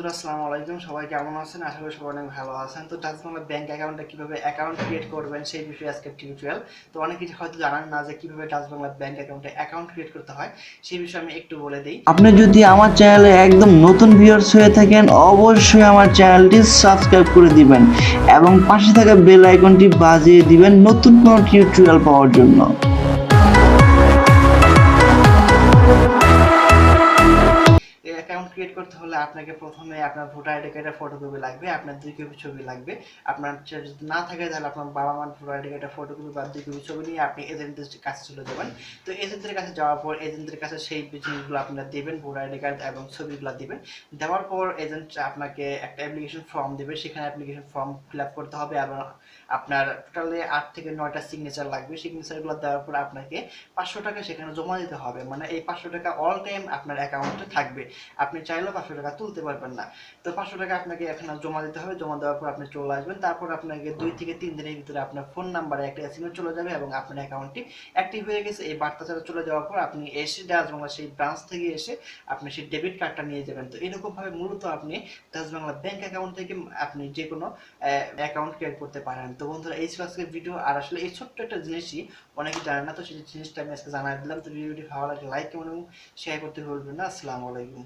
বন্ধুরা আসসালামু আলাইকুম, সবাই কেমন আছেন? আশা করি সবাই অনেক ভালো আছেন। তো ডাচ বাংলা ব্যাংক অ্যাকাউন্টে কিভাবে অ্যাকাউন্ট ক্রিয়েট করবেন সেই বিষয়ে আজকে টিউটোরিয়াল। তো অনেকে হয়তো জানেন না যে কিভাবে ডাচ বাংলা ব্যাংক অ্যাকাউন্টে অ্যাকাউন্ট ক্রিয়েট করতে হয়, সেই বিষয়ে আমি একটু বলে দিই। আপনি যদি আমার চ্যানেলে একদম নতুন ভিউয়ার্স হয়ে থাকেন, অবশ্যই আমার চ্যানেলটি সাবস্ক্রাইব করে দিবেন এবং পাশে থাকা বেল আইকনটি বাজিয়ে দিবেন নতুন কোনো টিউটোরিয়াল পাওয়ার জন্য। অ্যাকাউন্ট ক্রিয়েট করতে হলে আপনাকে প্রথমে আপনার ভোটার আইডি কার্ডের ফটোকপি লাগবে, আপনার 2 কপি ছবি লাগবে। আপনার যদি না থাকে তাহলে আপনার বাবা মার ভোটার আইডি কার্ডের ফটোকপি বা 2 কপি ছবি নিয়ে আপনি এজেন্টের কাছে চলে যাবেন। তো এজেন্টের কাছে যাওয়ার পর এজেন্টের কাছে সেই জিনিসগুলো আপনারা দেবেন, ভোটার আইডি কার্ড এবং ছবিগুলো দিবেন। দেওয়ার পর এজেন্ট আপনাকে একটা অ্যাপ্লিকেশন ফর্ম দেবে, সেখানে অ্যাপ্লিকেশন ফর্ম ফিল আপ করতে হবে এবং আপনার টোটালি 8 থেকে 9টা সিগনেচার লাগবে। সিগনেচারগুলো দেওয়ার পর আপনাকে 500 টাকা সেখানে জমা দিতে হবে, মানে এই 500 টাকা অল টাইম আপনার অ্যাকাউন্টে থাকবে। আপনি চাইলেও 500 টাকা তুলতে পারবেন না। তো 500 টাকা আপনাকে এখানে জমা দিতে হবে। জমা দেওয়ার পর আপনি চলে আসবেন। তারপর আপনাকে 2 থেকে 3 দিনের ভিতরে আপনার ফোন নাম্বারে একটা এসএমএস চলে যাবে এবং আপনার অ্যাকাউন্টটি অ্যাক্টিভ হয়ে গেছে। এই বার্তাটা চলে যাওয়ার পর আপনি এসে ডাচ বাংলা সেই ব্রাঞ্চ থেকে এসে আপনি সেই ডেবিট কার্ডটা নিয়ে যাবেন। তো এরকমভাবে মূলত আপনি ডাচ বাংলা ব্যাংক অ্যাকাউন্ট থেকে আপনি যে কোনো অ্যাকাউন্ট ক্রিয়েট করতে পারেন। তো বন্ধুরা, এই ছিল আজকের ভিডিও। আর আসলে এই ছোট্ট একটা জিনিসই অনেকে জানে না, তো সেই জিনিসটা আমি আজকে জানাই দিলাম। তো ভিডিওটি ভালো লাগলে লাইক এবং শেয়ার করতে ভুলবেন না। আসসালামু আলাইকুম।